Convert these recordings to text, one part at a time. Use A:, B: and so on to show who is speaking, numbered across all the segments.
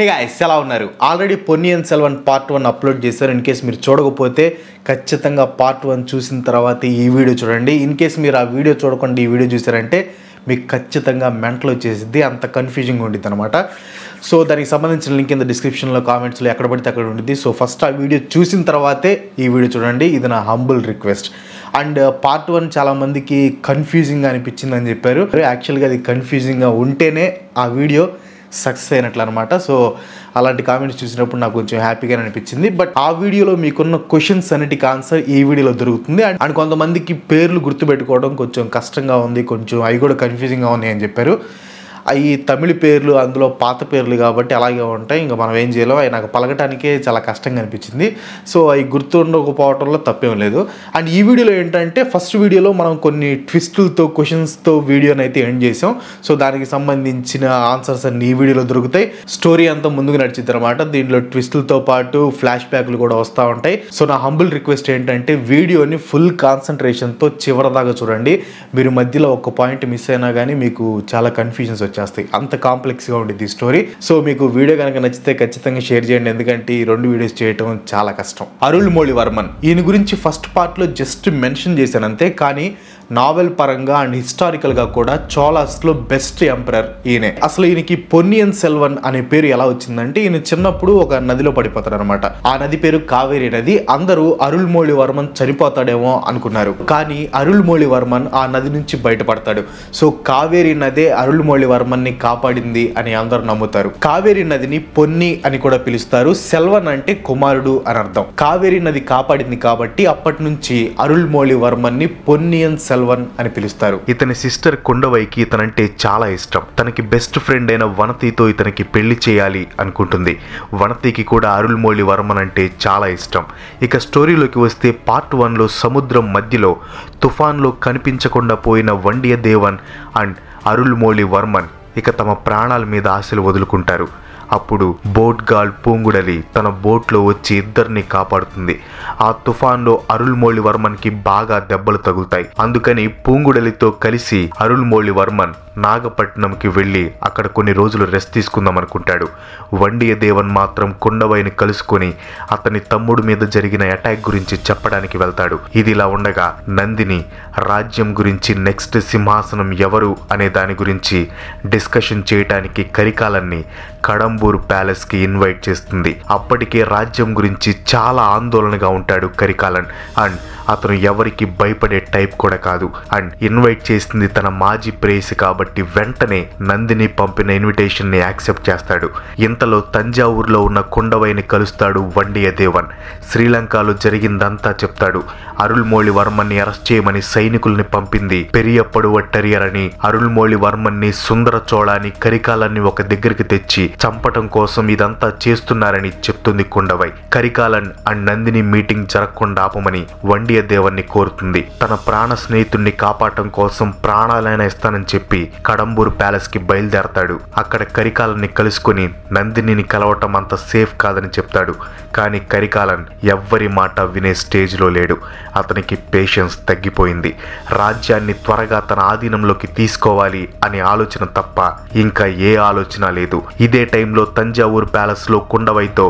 A: Hey guys ఎలా ఉన్నారు already Ponniyin Selvan part 1 upload చేశారు ఇన్ కేస్ మీరు చూడకపోతే ఖచ్చితంగా పార్ట్ 1 చూసిన తర్వాత ఈ వీడియో చూడండి ఇన్ కేస్ మీరు ఆ వీడియో చూడకుండా ఈ వీడియో చూసారంటే మీకు ఖచ్చితంగా మెంటల్ వచ్చేసిద్ది అంత కన్ఫ్యూజింగ్ ఉంటుంది అన్నమాట సో దానికి సంబంధించిన లింక్ కింద డిస్క్రిప్షన్లో కామెంట్స్లో ఎక్కడ పడితే అక్కడ ఉంటుంది సో ఫస్ట్ ఆ వీడియో చూసిన తర్వాతే ఈ వీడియో చూడండి ఇది నా హంబుల్ రిక్వెస్ట్ అండ్ పార్ట్ 1 చాలా మందికి కన్ఫ్యూజింగ్గా అనిపించింది అని చెప్పారు యాక్చువల్గా అది కన్ఫ్యూజింగ్గా ఉంటేనే ఆ వీడియో సక్సెస్ అయినట్లు అనమాట సో అలాంటి కామెంట్స్ చూసినప్పుడు నాకు కొంచెం హ్యాపీగా అనిపించింది బట్ ఆ వీడియోలో మీకున్న క్వశ్చన్స్ అన్నిటికి ఆన్సర్ ఈ వీడియోలో దొరుకుతుంది అండ్ కొంతమందికి పేర్లు గుర్తుపెట్టుకోవడం కొంచెం కష్టంగా ఉంది కొంచెం అవి కూడా కన్ఫ్యూజింగ్గా ఉన్నాయి అని చెప్పారు అవి తమిళ పేర్లు అందులో పాత పేర్లు కాబట్టి అలాగే ఉంటాయి ఇంకా మనం ఏం చేయలేం అవి నాకు పలకటానికే చాలా కష్టంగా అనిపించింది సో అవి గుర్తుండకపోవడంలో తప్పేం లేదు అండ్ ఈ వీడియోలో ఏంటంటే ఫస్ట్ వీడియోలో మనం కొన్ని ట్విస్టులతో క్వశ్చన్స్తో వీడియోని అయితే ఎండ్ చేసాం సో దానికి సంబంధించిన ఆన్సర్స్ అన్ని ఈ వీడియోలో దొరుకుతాయి స్టోరీ అంతా ముందుకు నడిచిద్ది అనమాట దీంట్లో ట్విస్టులతో పాటు ఫ్లాష్ బ్యాక్లు కూడా వస్తూ ఉంటాయి సో నా హంబుల్ రిక్వెస్ట్ ఏంటంటే వీడియోని ఫుల్ కాన్సన్ట్రేషన్తో చివరిదాకా చూడండి మీరు మధ్యలో ఒక పాయింట్ మిస్ అయినా కానీ మీకు చాలా కన్ఫ్యూజన్స్ వచ్చేస్తాయి అంత కాంప్లెక్స్గా ఉండేది ఈ స్టోరీ సో మీకు వీడియో కనుక నచ్చితే ఖచ్చితంగా షేర్ చేయండి ఎందుకంటే ఈ 2 వీడియోస్ చేయడం చాలా కష్టం అరుళ్మొళివర్మన్ ఈయన గురించి ఫస్ట్ పార్ట్లో జస్ట్ మెన్షన్ చేశాను అంతే కానీ నావెల్ పరంగా అండ్ హిస్టారికల్గా కూడా చోళాస్లో బెస్ట్ ఎంపరర్ ఈయనే అసలు ఈయనకి పొన్నియిన్ సెల్వన్ అనే పేరు ఎలా వచ్చిందంటే ఈయన చిన్నప్పుడు ఒక నదిలో పడిపోతాడు అనమాట ఆ నది పేరు కావేరి నది అందరూ అరుళ్మొళివర్మన్ చనిపోతాడేమో అనుకున్నారు కానీ అరుళ్మొళివర్మన్ ఆ నది నుంచి బయటపడతాడు సో కావేరి నదే అరుళ్మొళివర్మన్ ని కాపాడింది అని అందరూ నమ్ముతారు కావేరి నదిని పొన్ని అని కూడా పిలుస్తారు సెల్వన్ అంటే కుమారుడు అని అర్థం కావేరి నది కాపాడింది కాబట్టి అప్పటి నుంచి అరుళ్మొళివర్మన్ ని పొన్నియిన్ సెల్వన్ అని పిలుస్తారు ఇతని సిస్టర్ కుండవైకి ఇతనంటే చాలా ఇష్టం తనకి బెస్ట్ ఫ్రెండ్ అయిన వనతితో ఇతనికి పెళ్లి చేయాలి అనుకుంటుంది వనతికి కూడా అరుళ్మొళివర్మన్ అంటే చాలా ఇష్టం ఇక స్టోరీలోకి వస్తే పార్ట్ 1లో సముద్రం మధ్యలో తుఫాన్లో కనిపించకుండా పోయిన వండియదేవన్ అండ్ అరుళ్మొళివర్మన్ ఇక తమ ప్రాణాల మీద ఆశలు వదులుకుంటారు అప్పుడు బోట్ గార్డ్ పూంగుడలి తన బోట్లో వచ్చి ఇద్దరిని కాపాడుతుంది ఆ తుఫాన్లో అరుళ్మొళివర్మన్కి బాగా దెబ్బలు తగులుతాయి అందుకని పూంగుడలితో కలిసి అరుళ్మొళివర్మన్ నాగపట్నంకి వెళ్ళి అక్కడ కొన్ని రోజులు రెస్ట్ తీసుకుందాం అనుకుంటాడు వండియదేవన్ మాత్రం కుండవైని కలుసుకొని అతని తమ్ముడు మీద జరిగిన అటాక్ గురించి చెప్పడానికి వెళ్తాడు ఇదిలా ఉండగా నందిని రాజ్యం గురించి నెక్స్ట్ సింహాసనం ఎవరు అనే దాని గురించి డిస్కషన్ చేయడానికి కరికాలన్ని కడంబూర్ ప్యాలెస్ కి ఇన్వైట్ చేస్తుంది అప్పటికే రాజ్యం గురించి చాలా ఆందోళనగా ఉంటాడు కరికాలన్ అండ్ అతను ఎవరికి భయపడే టైప్ కూడా కాదు అండ్ ఇన్వైట్ చేసింది తన మాజీ ప్రేయసి కాబట్టి వెంటనే నందిని పంపిన ఇన్విటేషన్ ని యాక్సెప్ట్ చేస్తాడు ఇంతలో తంజావూరులో ఉన్న కుండవైని కలుస్తాడు వండియదేవన్ శ్రీలంకలో జరిగిందంతా చెప్తాడు అరుళ్మొళివర్మన్ ని అరెస్ట్ చేయమని సైనికుల్ని పంపింది పెరియ పడువట్టరియర్ అని అరుళ్మొళివర్మన్ ని సుందర చోళాని కరికాలన్ని ఒక దగ్గరికి తెచ్చి చంపటం కోసం ఇదంతా చేస్తున్నారని చెప్తుంది కుండవై కరికాలన్ అండ్ నందిని మీటింగ్ జరగకుండా ఆపమని వండియదేవన్ని కోరుతుంది తన ప్రాణ స్నేహితుడిని కాపాడటం కోసం ప్రాణాలైనా ఇస్తానని చెప్పి కడంబూర్ ప్యాలెస్ కి బయలుదేరతాడు అక్కడ కరికాలన్ని కలుసుకుని నందినిని కలవటం అంత సేఫ్ కాదని చెప్తాడు కానీ కరికాలన్ ఎవ్వరి మాట వినే స్టేజ్ లో లేడు అతనికి పేషెన్స్ తగ్గిపోయింది రాజ్యాన్ని త్వరగా తన ఆధీనంలోకి తీసుకోవాలి అనే ఆలోచన తప్ప ఇంకా ఏ ఆలోచన లేదు ఇదే టైంలో తంజావూరు ప్యాలెస్ లో కుండవైతో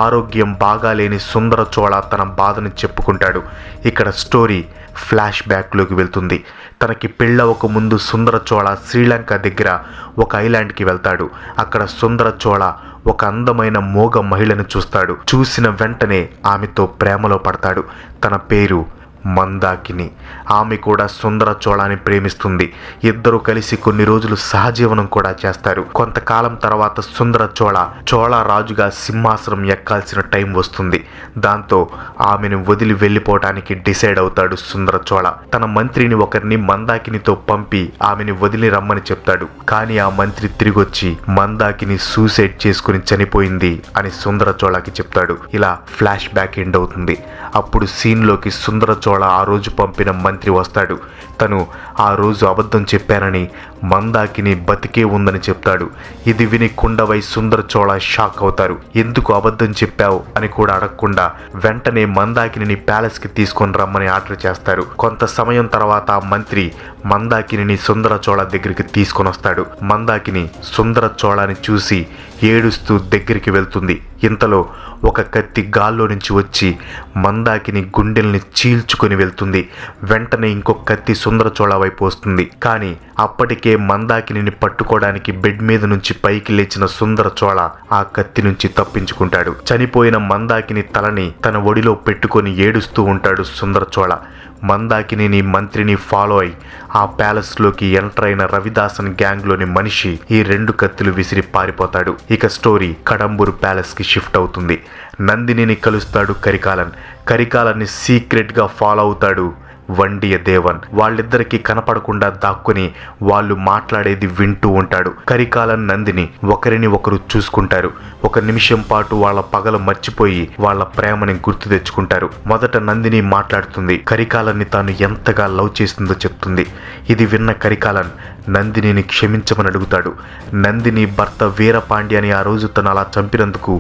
A: ఆరోగ్యం బాగాలేని సుందర చోళ తన బాధను చెప్పుకుంటాడు ఇక్కడ స్టోరీ ఫ్లాష్ బ్యాక్లోకి వెళ్తుంది తనకి పెళ్ళవక ముందు సుందర చోళ శ్రీలంక దగ్గర ఒక ఐలాండ్కి వెళ్తాడు అక్కడ సుందర చోళ ఒక అందమైన మోగ మహిళను చూస్తాడు చూసిన వెంటనే ఆమెతో ప్రేమలో పడతాడు తన పేరు మందాకిని ఆమె కూడా సుందర చోళాని ప్రేమిస్తుంది ఇద్దరు కలిసి కొన్ని రోజులు సహజీవనం కూడా చేస్తారు కొంతకాలం తర్వాత సుందర చోళ రాజుగా సింహాసనం ఎక్కాల్సిన టైం వస్తుంది దాంతో ఆమెను వదిలి వెళ్ళిపోవటానికి డిసైడ్ అవుతాడు సుందర చోళ తన మంత్రిని ఒకరిని మందాకినితో పంపి ఆమెను వదిలి రమ్మని చెప్తాడు కానీ ఆ మంత్రి తిరిగొచ్చి మందాకిని సూసైడ్ చేసుకుని చనిపోయింది అని సుందర చోళకి చెప్తాడు ఇలా ఫ్లాష్ బ్యాక్ ఎండ్ అవుతుంది అప్పుడు సీన్లోకి సుందర చోళ ఆ రోజు పంపిన మంత్రి వస్తాడు తను ఆ రోజు అబద్ధం చెప్పానని
B: మందాకిని బతికే ఉందని చెప్తాడు. ఇది విని కుండవై సుందరచోళ షాక్ అవుతారు. ఎందుకు అబద్ధం చెప్పావు అని కూడా అడగకుండా వెంటనే మందాకిని ప్యాలెస్ కి తీసుకొని రమ్మని ఆర్డర్ చేస్తారు. కొంత సమయం తర్వాత మంత్రి మందాకిని సుందరచోళ దగ్గరికి తీసుకొని వస్తాడు. మందాకిని సుందరచోళని చూసి ఏడుస్తూ దగ్గరికి వెళ్తుంది. ఇంతలో ఒక కత్తి గాల్లో నుంచి వచ్చి మందాకిని గుండెల్ని చీల్చుకొని వెళ్తుంది. వెంటనే ఇంకొక కత్తి సుందరచోళ వైపు వస్తుంది. కానీ అప్పటికే మందాకిని పట్టుకోవడానికి బెడ్ మీద నుంచి పైకి లేచిన సుందరచోళ ఆ కత్తి నుంచి తప్పించుకుంటాడు. చనిపోయిన మందాకిని తలని తన ఒడిలో పెట్టుకొని ఏడుస్తూ ఉంటాడు సుందరచోళ. మందాకిని మంత్రిని ఫాలో అయి ఆ ప్యాలెస్లోకి ఎంటర్ అయిన రవిదాసన్ గ్యాంగ్లోని మనిషి ఈ 2 కత్తులు విసిరి పారిపోతాడు. ఇక స్టోరీ కడంబూరు ప్యాలెస్కి షిఫ్ట్ అవుతుంది. నందినిని కలుస్తాడు కరికాలన్ని సీక్రెట్గా ఫాలో అవుతాడు వండియదేవన్. వాళ్ళిద్దరికీ కనపడకుండా దాక్కుని వాళ్ళు మాట్లాడేది వింటూ ఉంటాడు. కరికాలన్ నందిని ఒకరిని ఒకరు చూసుకుంటారు. 1 నిమిషం పాటు వాళ్ళ పగలు మర్చిపోయి వాళ్ళ ప్రేమని గుర్తు తెచ్చుకుంటారు. మొదట నందిని మాట్లాడుతుంది. కరికాలన్ని తాను ఎంతగా లవ్ చేస్తుందో చెప్తుంది. ఇది విన్న కరికాలన్ నందినిని క్షమించమని అడుగుతాడు. నందిని భర్త వీరపాండ్యాని ఆ రోజు తను అలా చంపినందుకు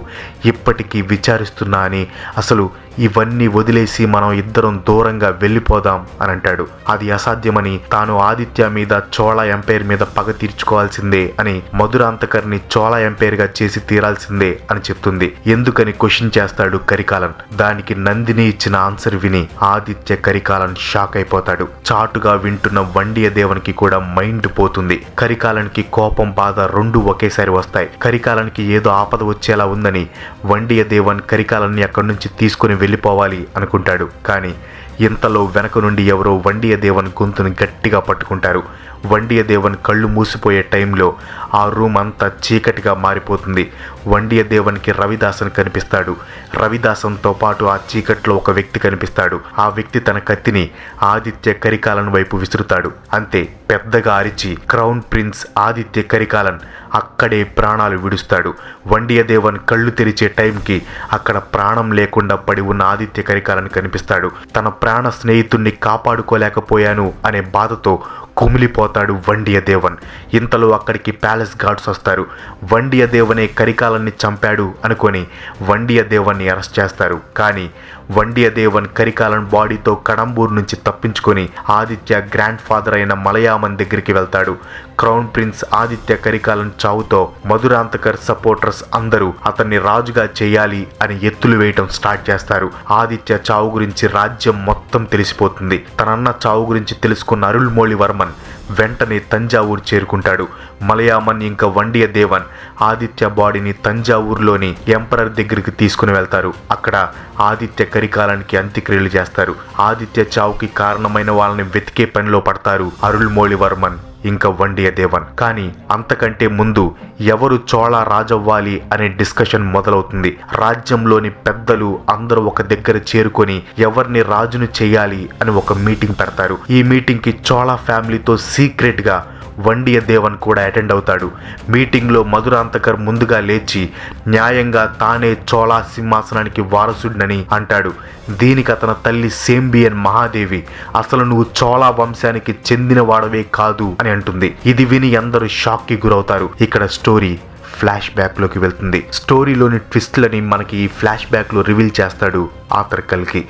B: ఇప్పటికీ విచారిస్తున్నా అని, అసలు ఇవన్నీ వదిలేసి మనం ఇద్దరం దూరంగా వెళ్ళిపోదాం అని అంటాడు. అది అసాధ్యమని, తాను ఆదిత్య మీద చోళ ఎంపైర్ మీద పగ తీర్చుకోవాల్సిందే అని, మధురాంతకర్ని చోళ ఎంపైర్గా చేసి తీరాల్సిందే అని చెప్తుంది. ఎందుకని క్వశ్చన్ చేస్తాడు కరికాలన్. దానికి నందిని ఇచ్చిన ఆన్సర్ విని ఆదిత్య కరికాలన్ షాక్ అయిపోతాడు. చాటుగా వింటున్న వండియదేవన్కి కూడా మైండ్ పోతుంది. కరికాలన్కి కోపం, బాధ 2 ఒకేసారి వస్తాయి. కరికాలన్కి ఏదో ఆపద వచ్చేలా ఉందని వండియదేవన్ కరికాలన్ని అక్కడి నుంచి తీసుకుని వెళ్ళిపోవాలి అనుకుంటాడు. కానీ ఇంతలో వెనక నుండి ఎవరో వండియదేవన్ గొంతుని గట్టిగా పట్టుకుంటారు. వండియదేవన్ కళ్ళు మూసిపోయే టైంలో ఆ రూమ్ అంతా చీకటిగా మారిపోతుంది. వండియదేవన్కి రవిదాసన్ కనిపిస్తాడు. రవిదాసన్తో పాటు ఆ చీకట్లో ఒక వ్యక్తి కనిపిస్తాడు. ఆ వ్యక్తి తన కత్తిని ఆదిత్య కరికాలన్ వైపు విసురుతాడు. అంతే, పెద్దగా అరిచి క్రౌన్ ప్రిన్స్ ఆదిత్య కరికాలన్ అక్కడే ప్రాణాలు విడుస్తాడు. వండియదేవన్ కళ్ళు తెరిచే టైంకి అక్కడ ప్రాణం లేకుండా పడి ఉన్న ఆదిత్య కరికాలన్ కనిపిస్తాడు. తన ప్రాణ స్నేహితుణ్ణి కాపాడుకోలేకపోయాను అనే బాధతో కుమిలిపోతాడు వండియదేవన్. ఇంతలో అక్కడికి ప్యాలెస్ గార్డ్స్ వస్తారు. వండియదేవనే కరికాలన్ని చంపాడు అనుకొని వండియదేవన్ని అరెస్ట్ చేస్తారు. కానీ వండియదేవన్ కరికాలన్ బాడీతో కడంబూర్ నుంచి తప్పించుకొని ఆదిత్య గ్రాండ్ ఫాదర్ అయిన మలయామన్ దగ్గరికి వెళ్తాడు. క్రౌన్ ప్రిన్స్ ఆదిత్య కరికాలన్ చావుతో మధురాంతకర్ సపోర్టర్స్ అందరూ అతన్ని రాజుగా చేయాలి అని ఎత్తులు వేయటం స్టార్ట్ చేస్తారు. ఆదిత్య చావు గురించి రాజ్యం మొత్తం తెలిసిపోతుంది. తనన్న చావు గురించి తెలుసుకున్న అరుల్మొళివర్మన్ వెంటనే తంజావూరు చేరుకుంటాడు. మలయామన్ ఇంకా వండియదేవన్ ఆదిత్య బాడీని తంజావూరులోని ఎంపరర్ దగ్గరికి తీసుకుని వెళ్తారు. అక్కడ ఆదిత్య కరికాలన్కి అంత్యక్రియలు చేస్తారు. ఆదిత్య చావుకి కారణమైన వాళ్ళని వెతికే పనిలో పడతారు అరుల్మొళివర్మన్ ఇంకా వండియదేవన్. కానీ అంతకంటే ముందు ఎవరు చోళ రాజవ్వాలి అనే డిస్కషన్ మొదలవుతుంది. రాజ్యంలోని పెద్దలు అందరూ ఒక దగ్గర చేరుకొని ఎవరిని రాజును చేయాలి అని ఒక మీటింగ్ పెడతారు. ఈ మీటింగ్కి చోళ ఫ్యామిలీతో సీక్రెట్గా వండియదేవన్ కూడా అటెండ్ అవుతాడు. మీటింగ్లో మధురాంతకర్ ముందుగా లేచి న్యాయంగా తానే చోళా సింహాసనానికి వారసుడినని అంటాడు. దీనికి అతని తల్లి సేంబియన్ మహాదేవి అసలు నువ్వు చోళా వంశానికి చెందిన వాడవే కాదు అని అంటుంది. ఇది విని అందరూ షాక్ కి గురవుతారు. ఇక్కడ స్టోరీ ఫ్లాష్ బ్యాక్ లోకి వెళ్తుంది. స్టోరీలోని ట్విస్ట్లని మనకి ఈ ఫ్లాష్ బ్యాక్ లో రివీల్ చేస్తాడు ఆథర్ కల్కి.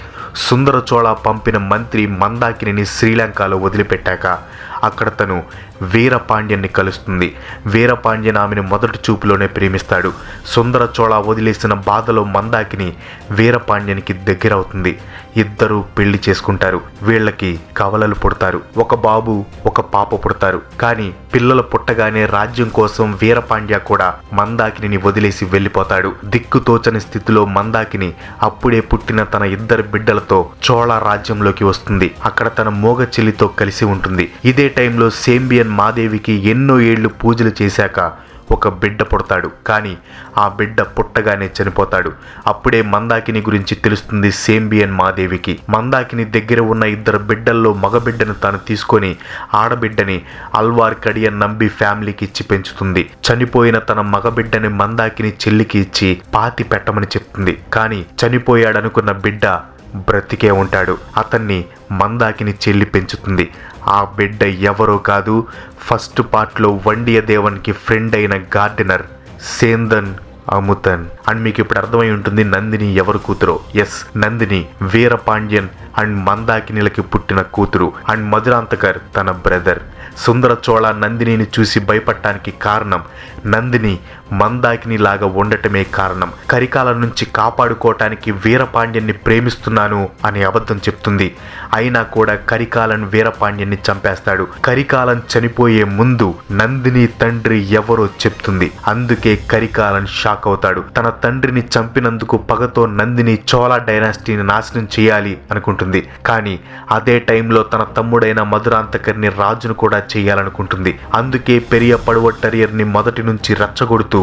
B: సుందరచోళ పంపిన మంత్రి మందాకిని శ్రీలంకలో వదిలిపెట్టాక అక్కడ తను వీరపాండ్యాన్ని కలుస్తుంది. వీరపాండ్యన్ ఆమెను మొదటి చూపులోనే ప్రేమిస్తాడు. సుందరచోళ వదిలేసిన బాధలో మందాకిని వీరపాండ్యానికి దగ్గరవుతుంది. ఇద్దరూ పెళ్లి చేసుకుంటారు. వీళ్ళకి కవలలు పుడతారు. ఒక బాబు, ఒక పాప పుడతారు. కానీ పిల్లలు పుట్టగానే రాజ్యం కోసం వీరపాండ్య కూడా మందాకిని వదిలేసి వెళ్ళిపోతాడు. దిక్కుతోచని స్థితిలో మందాకిని అప్పుడే పుట్టిన తన 2 బిడ్డలతో చోళ రాజ్యంలోకి వస్తుంది. అక్కడ తన మోగ చెల్లితో కలిసి ఉంటుంది. ఇదే టైంలో సేంబియన్ మాదేవికి ఎన్నో ఏళ్లు పూజలు చేశాక ఒక బిడ్డ పుడతాడు. కానీ ఆ బిడ్డ పుట్టగానే చనిపోతాడు. అప్పుడే మందాకిని గురించి తెలుస్తుంది సేంబియన్ మాదేవికి. మందాకిని దగ్గర ఉన్న 2 బిడ్డల్లో మగబిడ్డను తాను తీసుకొని ఆడబిడ్డని అల్వార్ కడియన్ నంబి ఫ్యామిలీకి ఇచ్చి పెంచుతుంది. చనిపోయిన తన మగబిడ్డని మందాకిని చెల్లికి ఇచ్చి పాతి పెట్టమని చెప్తుంది. కానీ చనిపోయాడనుకున్న బిడ్డ బ్రతికే ఉంటాడు. అతన్ని మందాకిని చెల్లి పెంచుతుంది. ఆ బిడ్డ ఎవరో కాదు, ఫస్ట్ పార్ట్లో వండియదేవన్కి ఫ్రెండ్ అయిన గార్డెనర్ సేందన్ అముతన్. అండ్ మీకు ఇప్పుడు అర్థమై ఉంటుంది నందిని ఎవరు కూతురో. ఎస్, నందిని వీరపాండ్యన్ అండ్ మందాకినిలకి పుట్టిన కూతురు. అండ్ మధురాంతకర్ తన బ్రదర్. సుందర చోళ నందినిని చూసి భయపడటానికి కారణం నందిని మందాకిని లాగా ఉండటమే కారణం. కరికాల నుంచి కాపాడుకోవటానికి వీరపాండ్యన్ని ప్రేమిస్తున్నాను అని అబద్ధం చెప్తుంది. అయినా కూడా కరికాలన్ వీరపాండ్యన్ని చంపేస్తాడు. కరికాలన్ చనిపోయే ముందు నందిని తండ్రి ఎవరో చెప్తుంది. అందుకే కరికాలన్ షాక్ అవుతాడు. తన తండ్రిని చంపినందుకు పగతో నందిని చోళ డైనాసిటీని నాశనం చేయాలి అనుకుంటుంది. కానీ అదే టైంలో తన తమ్ముడైన మధురాంతకర్ని రాజును కూడా చేయాలనుకుంటుంది. అందుకే పెరియ పడువట్టరియర్ని మొదటి నుంచి రచ్చగొడుతూ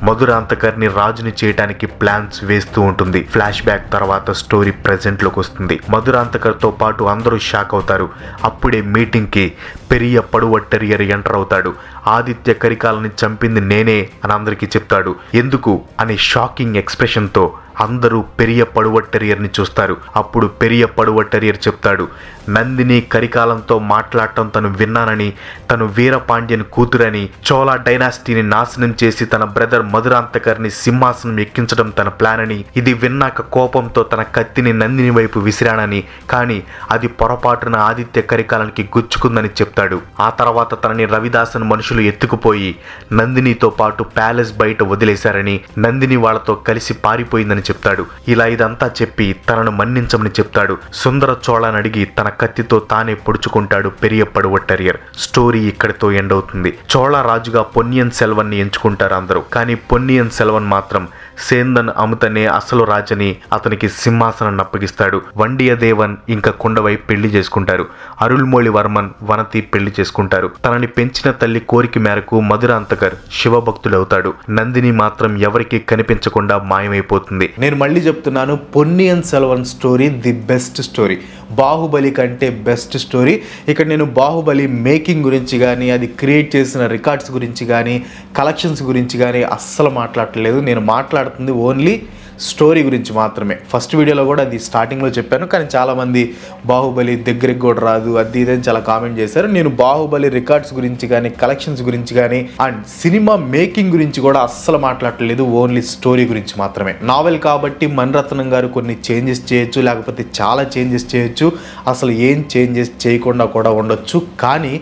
B: మధురాంతకర్ని రాజుని చేయడానికి ప్లాన్స్ వేస్తూ ఉంటుంది. ఫ్లాష్ బ్యాక్ తర్వాత స్టోరీ ప్రెజెంట్ లోకి వస్తుంది. మధురాంతకర్తో పాటు అందరూ షాక్ అవుతారు. అప్పుడే మీటింగ్ కి పెరియ పడువట్టరియర్ ఎంటర్ అవుతాడు. ఆదిత్య కరికాలని చంపింది నేనే అని అందరికీ చెప్తాడు. ఎందుకు అనే షాకింగ్ ఎక్స్ప్రెషన్ తో అందరూ పెరియ పడువట్టరియర్ని చూస్తారు. అప్పుడు పెరియ పడువట్టరియర్ చెప్తాడు, నందిని కరికాలంతో మాట్లాడటం తను విన్నానని, తను వీరపాండ్యన్ కూతురని, చోళ డైనాసిటీని నాశనం చేసి తన బ్రదర్ మధురాంతకర్ని సింహాసనం ఎక్కించడం తన ప్లాన్ అని, ఇది విన్నాక కోపంతో తన కత్తిని నందిని వైపు విసిరానని, కానీ అది పొరపాటున ఆదిత్య కరికాలనికి గుచ్చుకుందని చెప్తాడు. ఆ తర్వాత తనని రవిదాసన్ మనుషులు ఎత్తుకుపోయి నందినితో పాటు ప్యాలెస్ బయట వదిలేశారని, నందిని వాళ్లతో కలిసి పారిపోయిందని చెప్తాడు. ఇలా ఇదంతా చెప్పి తనను మన్నించమని చెప్తాడు. సుందర చోళని అడిగి తన కత్తితో తానే పొడుచుకుంటాడు పెరియ పడువట్టరియర్. స్టోరీ ఇక్కడితో ఎండ్ అవుతుంది. చోళ రాజుగా పొన్నియిన్ సెల్వన్ ని ఎంచుకుంటారు అందరూ. కానీ పొన్నియిన్ సెల్వన్ మాత్రం సేందన్ అముతనే అసలు రాజని అతనికి సింహాసనాన్ని అప్పగిస్తాడు. వండియదేవన్ ఇంకా కుండవై పెళ్లి చేసుకుంటారు. అరుల్మొళివర్మన్ వనతి పెళ్లి చేసుకుంటారు. తనని పెంచిన తల్లి కోరిక మేరకు మధురాంతకర్ శివభక్తుడవుతాడు. నందిని మాత్రం ఎవరికీ కనిపించకుండా మాయమైపోతుంది.
A: నేను మళ్ళీ చెప్తున్నాను, Ponniyin Selvan story the best story. Baahubali కంటే బెస్ట్ స్టోరీ. ఇక్కడ నేను బాహుబలి మేకింగ్ గురించి కానీ, అది క్రియేట్ చేసిన రికార్డ్స్ గురించి కానీ, కలెక్షన్స్ గురించి కానీ అస్సలు మాట్లాడట్లేదు. నేను మాట్లాడుతుంది ఓన్లీ స్టోరీ గురించి మాత్రమే. ఫస్ట్ వీడియోలో కూడా అది స్టార్టింగ్లో చెప్పాను. కానీ చాలామంది బాహుబలి దగ్గరికి కూడా రాదు అది ఇదని చాలా కామెంట్ చేశారు. నేను బాహుబలి రికార్డ్స్ గురించి కానీ, కలెక్షన్స్ గురించి కానీ, అండ్ సినిమా మేకింగ్ గురించి కూడా అస్సలు మాట్లాడట్లేదు. ఓన్లీ స్టోరీ గురించి మాత్రమే. నావెల్ కాబట్టి మణిరత్నం గారు కొన్ని చేంజెస్ చేయొచ్చు, లేకపోతే చాలా చేంజెస్ చేయొచ్చు, అసలు ఏం చేంజెస్ చేయకుండా కూడా ఉండొచ్చు. కానీ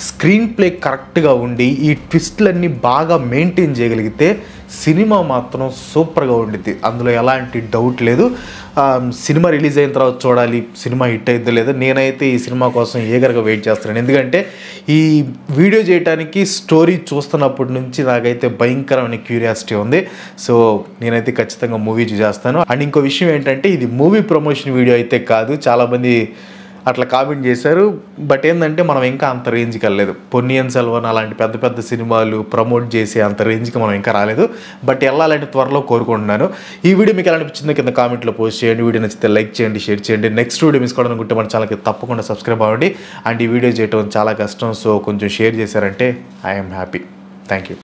A: స్క్రీన్ ప్లే కరెక్ట్గా ఉండి ఈ ట్విస్ట్లన్నీ బాగా మెయింటైన్ చేయగలిగితే సినిమా మాత్రం సూపర్గా ఉండిద్ది. అందులో ఎలాంటి డౌట్ లేదు. సినిమా రిలీజ్ అయిన తర్వాత చూడాలి సినిమా హిట్ అయిద్దో లేదో. నేనైతే ఈ సినిమా కోసం ఏగర్గా వెయిట్ చేస్తున్నాను. ఎందుకంటే ఈ వీడియో చేయడానికి స్టోరీ చూస్తున్నప్పటి నుంచి నాకైతే భయంకరమైన క్యూరియాసిటీ ఉంది. సో నేనైతే ఖచ్చితంగా మూవీ చూసేస్తాను. అండ్ ఇంకో విషయం ఏంటంటే ఇది మూవీ ప్రమోషన్ వీడియో అయితే కాదు. చాలామంది అట్లా కామెంట్ చేశారు. బట్ ఏంటంటే మనం ఇంకా అంత రేంజ్కి వెళ్ళలేదు. పొన్నియిన్ సెల్వన్ అలాంటి పెద్ద పెద్ద సినిమాలు ప్రమోట్ చేసే అంత రేంజ్కి మనం ఇంకా రాలేదు. బట్ వెళ్ళాలంటే త్వరలో కోరుకుంటున్నాను. ఈ వీడియో మీకు ఎలా అనిపించిందో కింద కామెంట్లో పోస్ట్ చేయండి. వీడియో నచ్చితే లైక్ చేయండి, షేర్ చేయండి. నెక్స్ట్ వీడియో మిస్ కావాలనుకుంటే మన ఛానల్కి తప్పకుండా సబ్స్క్రైబ్ అవ్వండి. అండ్ ఈ వీడియో చేయడం చాలా కష్టం. సో కొంచెం షేర్ చేశారంటే ఐఎమ్ హ్యాపీ. Thank you.